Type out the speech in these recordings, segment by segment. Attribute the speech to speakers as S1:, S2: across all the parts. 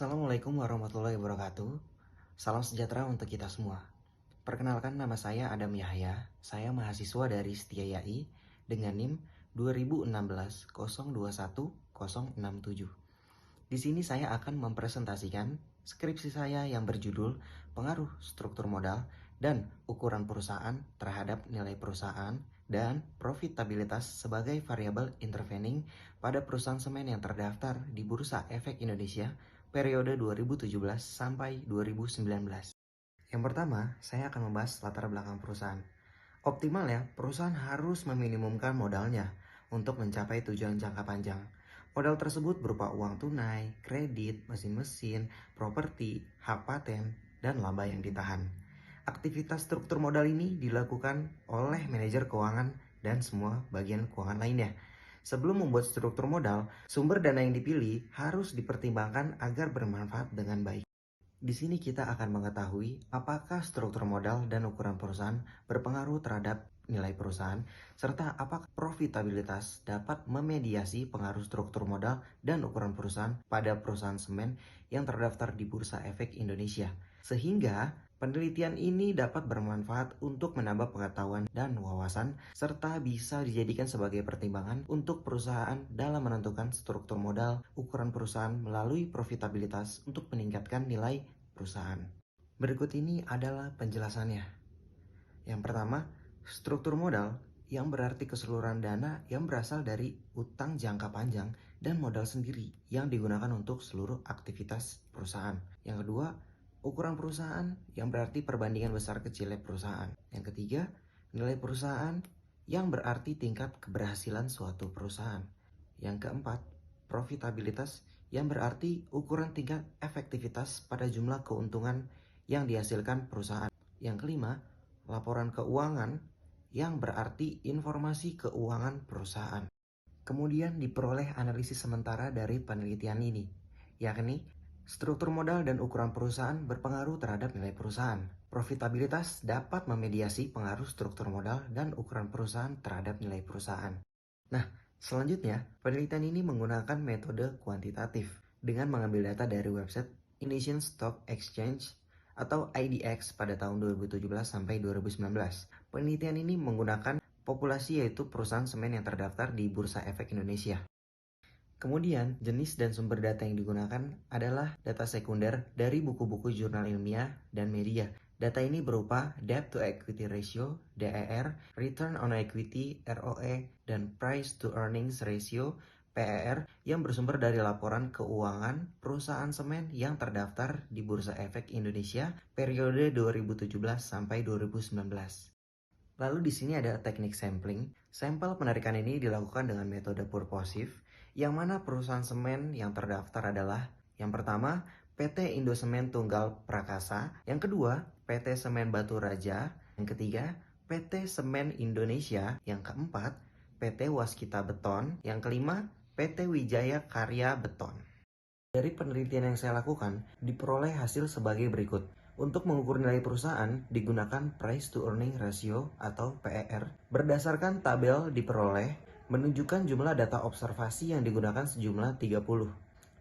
S1: Assalamualaikum warahmatullahi wabarakatuh. Salam sejahtera untuk kita semua. Perkenalkan, nama saya Adam Yahya. Saya mahasiswa dari Setia YAI dengan NIM 2016-021067. Di sini saya akan mempresentasikan skripsi saya yang berjudul Pengaruh Struktur Modal dan Ukuran Perusahaan terhadap Nilai Perusahaan dan Profitabilitas sebagai variabel intervening pada perusahaan semen yang terdaftar di Bursa Efek Indonesia periode 2017 sampai 2019. Yang pertama, saya akan membahas latar belakang perusahaan. Optimal ya, perusahaan harus meminimumkan modalnya untuk mencapai tujuan jangka panjang. Modal tersebut berupa uang tunai, kredit, mesin-mesin, properti, hak paten, dan laba yang ditahan. Aktivitas struktur modal ini dilakukan oleh manajer keuangan dan semua bagian keuangan lainnya. Sebelum membuat struktur modal, sumber dana yang dipilih harus dipertimbangkan agar bermanfaat dengan baik. Di sini kita akan mengetahui apakah struktur modal dan ukuran perusahaan berpengaruh terhadap nilai perusahaan, serta apakah profitabilitas dapat memediasi pengaruh struktur modal dan ukuran perusahaan pada perusahaan semen yang terdaftar di Bursa Efek Indonesia. Sehingga penelitian ini dapat bermanfaat untuk menambah pengetahuan dan wawasan, serta bisa dijadikan sebagai pertimbangan untuk perusahaan dalam menentukan struktur modal, ukuran perusahaan melalui profitabilitas untuk meningkatkan nilai perusahaan. Berikut ini adalah penjelasannya. Yang pertama, struktur modal yang berarti keseluruhan dana yang berasal dari utang jangka panjang dan modal sendiri yang digunakan untuk seluruh aktivitas perusahaan. Yang kedua, ukuran perusahaan yang berarti perbandingan besar kecilnya perusahaan. Yang ketiga, nilai perusahaan yang berarti tingkat keberhasilan suatu perusahaan. Yang keempat, profitabilitas yang berarti ukuran tingkat efektivitas pada jumlah keuntungan yang dihasilkan perusahaan. Yang kelima, laporan keuangan yang berarti informasi keuangan perusahaan. Kemudian diperoleh analisis sementara dari penelitian ini, yakni struktur modal dan ukuran perusahaan berpengaruh terhadap nilai perusahaan. Profitabilitas dapat memediasi pengaruh struktur modal dan ukuran perusahaan terhadap nilai perusahaan. Nah, selanjutnya, penelitian ini menggunakan metode kuantitatif dengan mengambil data dari website Indonesian Stock Exchange atau IDX pada tahun 2017 sampai 2019. Penelitian ini menggunakan populasi, yaitu perusahaan semen yang terdaftar di Bursa Efek Indonesia. Kemudian, jenis dan sumber data yang digunakan adalah data sekunder dari buku-buku jurnal ilmiah dan media. Data ini berupa Debt to Equity Ratio, DER, Return on Equity, ROE, dan Price to Earnings Ratio, PER, yang bersumber dari laporan keuangan perusahaan semen yang terdaftar di Bursa Efek Indonesia periode 2017 sampai 2019. Lalu di sini ada teknik sampling. Sampel penarikan ini dilakukan dengan metode purposive, yang mana perusahaan semen yang terdaftar adalah yang pertama PT Indosemen Tunggal Prakasa, yang kedua PT Semen Batu Raja, yang ketiga PT Semen Indonesia, yang keempat PT Waskita Beton, yang kelima PT Wijaya Karya Beton. Dari penelitian yang saya lakukan, diperoleh hasil sebagai berikut. Untuk mengukur nilai perusahaan, digunakan Price to Earning Ratio atau PER. Berdasarkan tabel diperoleh, menunjukkan jumlah data observasi yang digunakan sejumlah 30.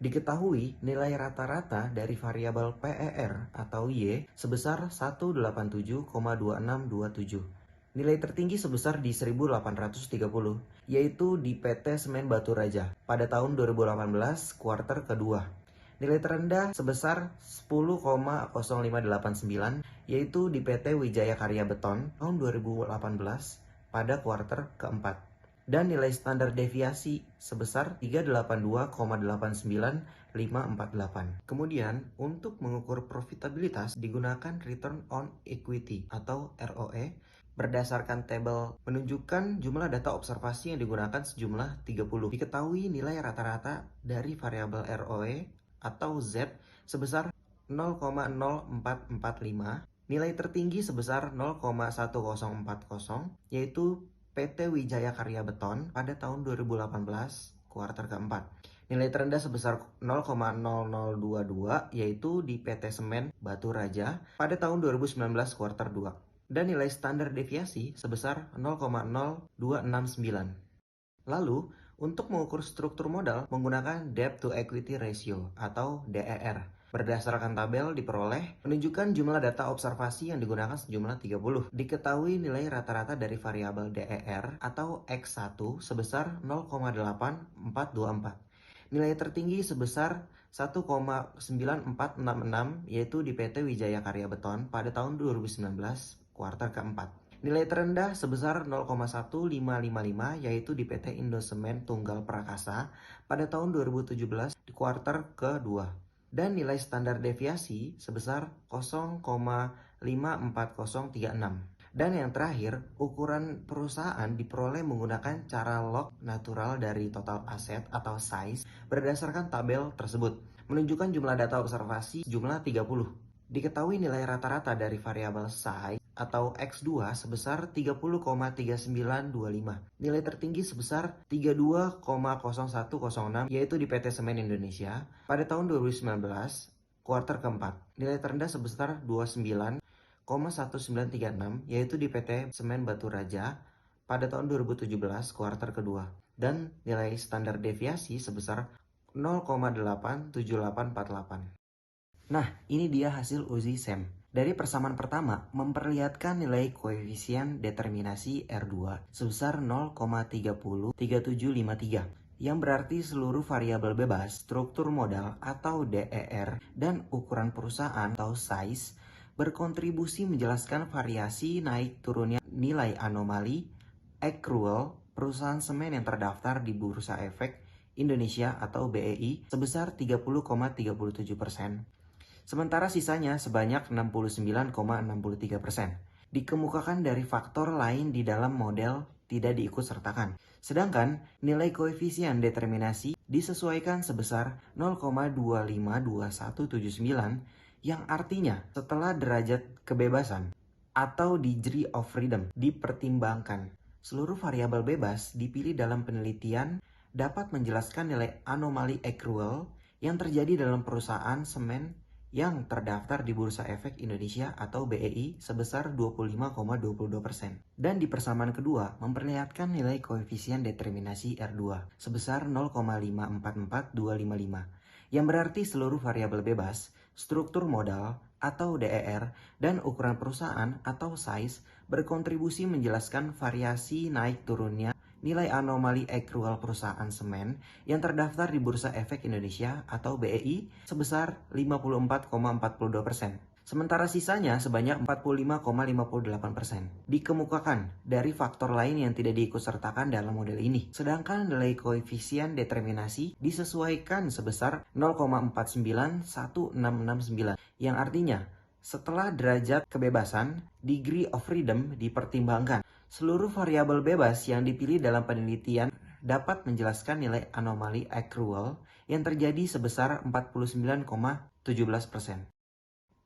S1: Diketahui nilai rata-rata dari variabel PER atau Y sebesar 187,2627. Nilai tertinggi sebesar di 1830, yaitu di PT Semen Batu Raja pada tahun 2018 kuarter kedua. Nilai terendah sebesar 10,0589, yaitu di PT Wijaya Karya Beton tahun 2018 pada kuarter keempat. Dan nilai standar deviasi sebesar 382,89548. Kemudian, untuk mengukur profitabilitas digunakan Return on Equity atau ROE berdasarkan tabel menunjukkan jumlah data observasi yang digunakan sejumlah 30. Diketahui nilai rata-rata dari variabel ROE atau Z sebesar 0,0445, nilai tertinggi sebesar 0,1040, yaitu PT Wijaya Karya Beton pada tahun 2018 kuartal keempat. Nilai terendah sebesar 0,0022, yaitu di PT Semen Batu Raja pada tahun 2019 kuartal 2. Dan nilai standar deviasi sebesar 0,0269. Lalu, Untuk mengukur struktur modal menggunakan Debt to Equity Ratio atau DER. Berdasarkan tabel diperoleh menunjukkan jumlah data observasi yang digunakan sejumlah 30. Diketahui nilai rata-rata dari variabel DER atau X1 sebesar 0,8424. Nilai tertinggi sebesar 1,9466 yaitu di PT Wijaya Karya Beton pada tahun 2019 kuartal keempat. Nilai terendah sebesar 0,1555 yaitu di PT Indosemen Tunggal Prakasa pada tahun 2017 di kuartal kedua. Dan nilai standar deviasi sebesar 0,54036. Dan yang terakhir, ukuran perusahaan diperoleh menggunakan cara log natural dari total aset atau size berdasarkan tabel tersebut, menunjukkan jumlah data observasi jumlah 30. Diketahui nilai rata-rata dari variabel size atau X2 sebesar 30,3925. Nilai tertinggi sebesar 32,0106 yaitu di PT Semen Indonesia pada tahun 2019 kuartal keempat. Nilai terendah sebesar 29,1936 yaitu di PT Semen Batu Raja pada tahun 2017 kuartal kedua. Dan nilai standar deviasi sebesar 0,87848. Nah, ini dia hasil uji SEM. Dari persamaan pertama, memperlihatkan nilai koefisien determinasi R2 sebesar 0,303753, yang berarti seluruh variabel bebas, struktur modal atau DER, dan ukuran perusahaan atau size berkontribusi menjelaskan variasi naik turunnya nilai anomali, accrual, perusahaan semen yang terdaftar di Bursa Efek Indonesia atau BEI sebesar 30,37%. Sementara sisanya sebanyak 69,63%. Dikemukakan dari faktor lain di dalam model tidak diikut sertakan. Sedangkan nilai koefisien determinasi disesuaikan sebesar 0,252179 yang artinya setelah derajat kebebasan atau degree of freedom dipertimbangkan. Seluruh variabel bebas dipilih dalam penelitian dapat menjelaskan nilai anomali accrual yang terjadi dalam perusahaan semen yang terdaftar di Bursa Efek Indonesia atau BEI sebesar 25,22%. Dan di persamaan kedua memperlihatkan nilai koefisien determinasi R2 sebesar 0,544255 yang berarti seluruh variabel bebas, struktur modal atau DER, dan ukuran perusahaan atau size berkontribusi menjelaskan variasi naik turunnya nilai anomali accrual perusahaan semen yang terdaftar di Bursa Efek Indonesia atau BEI sebesar 54,42%. Sementara sisanya sebanyak 45,58%. Dikemukakan dari faktor lain yang tidak diikutsertakan dalam model ini. Sedangkan nilai koefisien determinasi disesuaikan sebesar 0,491669 yang artinya setelah derajat kebebasan, degree of freedom dipertimbangkan. Seluruh variabel bebas yang dipilih dalam penelitian dapat menjelaskan nilai anomali accrual yang terjadi sebesar 49,17%.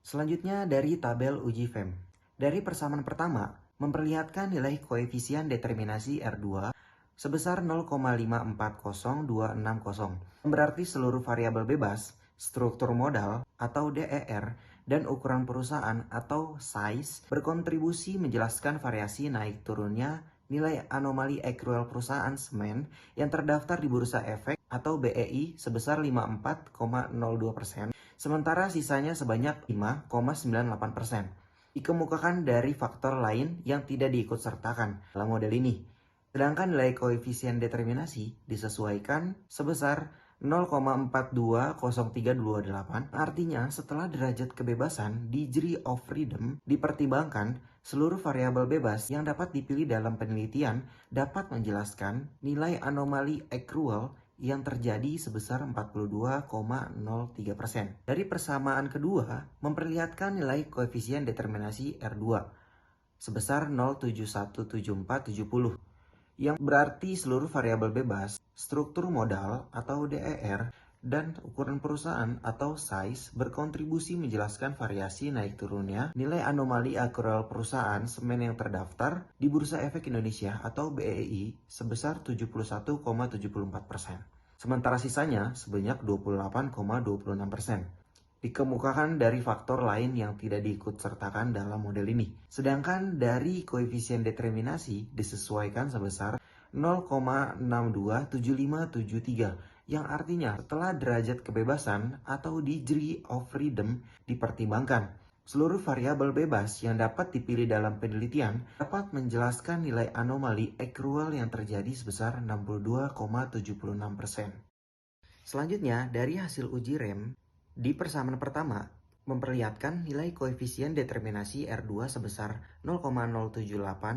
S1: Selanjutnya dari tabel uji FEM. Dari persamaan pertama, memperlihatkan nilai koefisien determinasi R2 sebesar 0,540260. Berarti seluruh variabel bebas, struktur modal atau DER, dan ukuran perusahaan atau size berkontribusi menjelaskan variasi naik turunnya nilai anomali accrual perusahaan semen yang terdaftar di Bursa Efek atau BEI sebesar 54,02%, sementara sisanya sebanyak 5,98%. Dikemukakan dari faktor lain yang tidak diikutsertakan dalam model ini. Sedangkan nilai koefisien determinasi disesuaikan sebesar 0,420328, artinya setelah derajat kebebasan degree of freedom dipertimbangkan, seluruh variabel bebas yang dapat dipilih dalam penelitian dapat menjelaskan nilai anomali accrual yang terjadi sebesar 42,03%. Dari persamaan kedua memperlihatkan nilai koefisien determinasi R2 sebesar 0,717470 yang berarti seluruh variabel bebas, struktur modal atau DER, dan ukuran perusahaan atau size berkontribusi menjelaskan variasi naik turunnya nilai anomali accrual perusahaan semen yang terdaftar di Bursa Efek Indonesia atau BEI sebesar 71,74%. Sementara sisanya sebanyak 28,26%. Dikemukakan dari faktor lain yang tidak diikutsertakan dalam model ini. Sedangkan dari koefisien determinasi disesuaikan sebesar 0,627573, yang artinya setelah derajat kebebasan atau degree of freedom dipertimbangkan, seluruh variabel bebas yang dapat dipilih dalam penelitian dapat menjelaskan nilai anomali accrual yang terjadi sebesar 62,76%. Selanjutnya, dari hasil uji rem di persamaan pertama memperlihatkan nilai koefisien determinasi R2 sebesar 0,078470,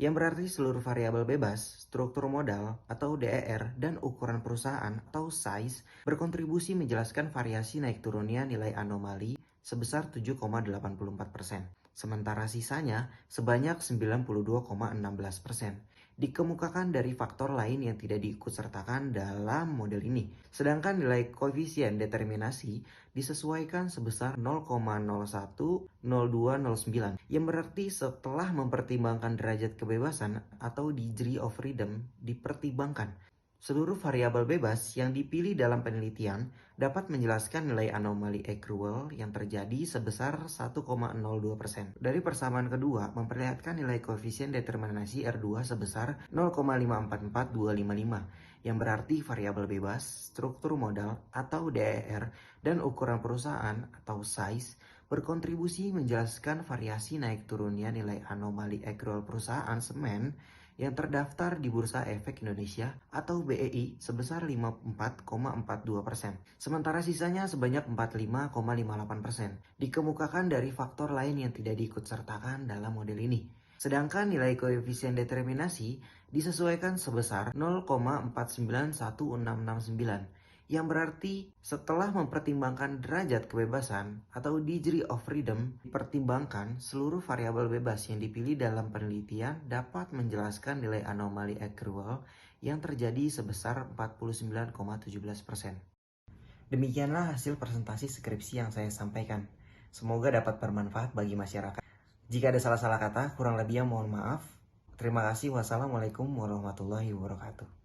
S1: yang berarti seluruh variabel bebas, struktur modal atau DER, dan ukuran perusahaan atau size berkontribusi menjelaskan variasi naik turunnya nilai anomali sebesar 7,84%. Sementara sisanya sebanyak 92,16% dikemukakan dari faktor lain yang tidak diikutsertakan dalam model ini. Sedangkan nilai koefisien determinasi disesuaikan sebesar 0,010209, yang berarti setelah mempertimbangkan derajat kebebasan atau degree of freedom dipertimbangkan. Seluruh variabel bebas yang dipilih dalam penelitian dapat menjelaskan nilai anomali accrual yang terjadi sebesar 1,02%. Dari persamaan kedua memperlihatkan nilai koefisien determinasi R2 sebesar 0,544255, yang berarti variabel bebas, struktur modal atau DER, dan ukuran perusahaan atau size berkontribusi menjelaskan variasi naik turunnya nilai anomali accrual perusahaan semen yang terdaftar di Bursa Efek Indonesia atau BEI sebesar 54,42%. Sementara sisanya sebanyak 45,58% dikemukakan dari faktor lain yang tidak diikutsertakan dalam model ini. Sedangkan nilai koefisien determinasi disesuaikan sebesar 0,4916669, yang berarti setelah mempertimbangkan derajat kebebasan atau degree of freedom dipertimbangkan, seluruh variabel bebas yang dipilih dalam penelitian dapat menjelaskan nilai anomali accrual yang terjadi sebesar 49,17%. Demikianlah hasil presentasi skripsi yang saya sampaikan. Semoga dapat bermanfaat bagi masyarakat. Jika ada salah-salah kata, kurang lebihnya mohon maaf. Terima kasih. Wassalamualaikum warahmatullahi wabarakatuh.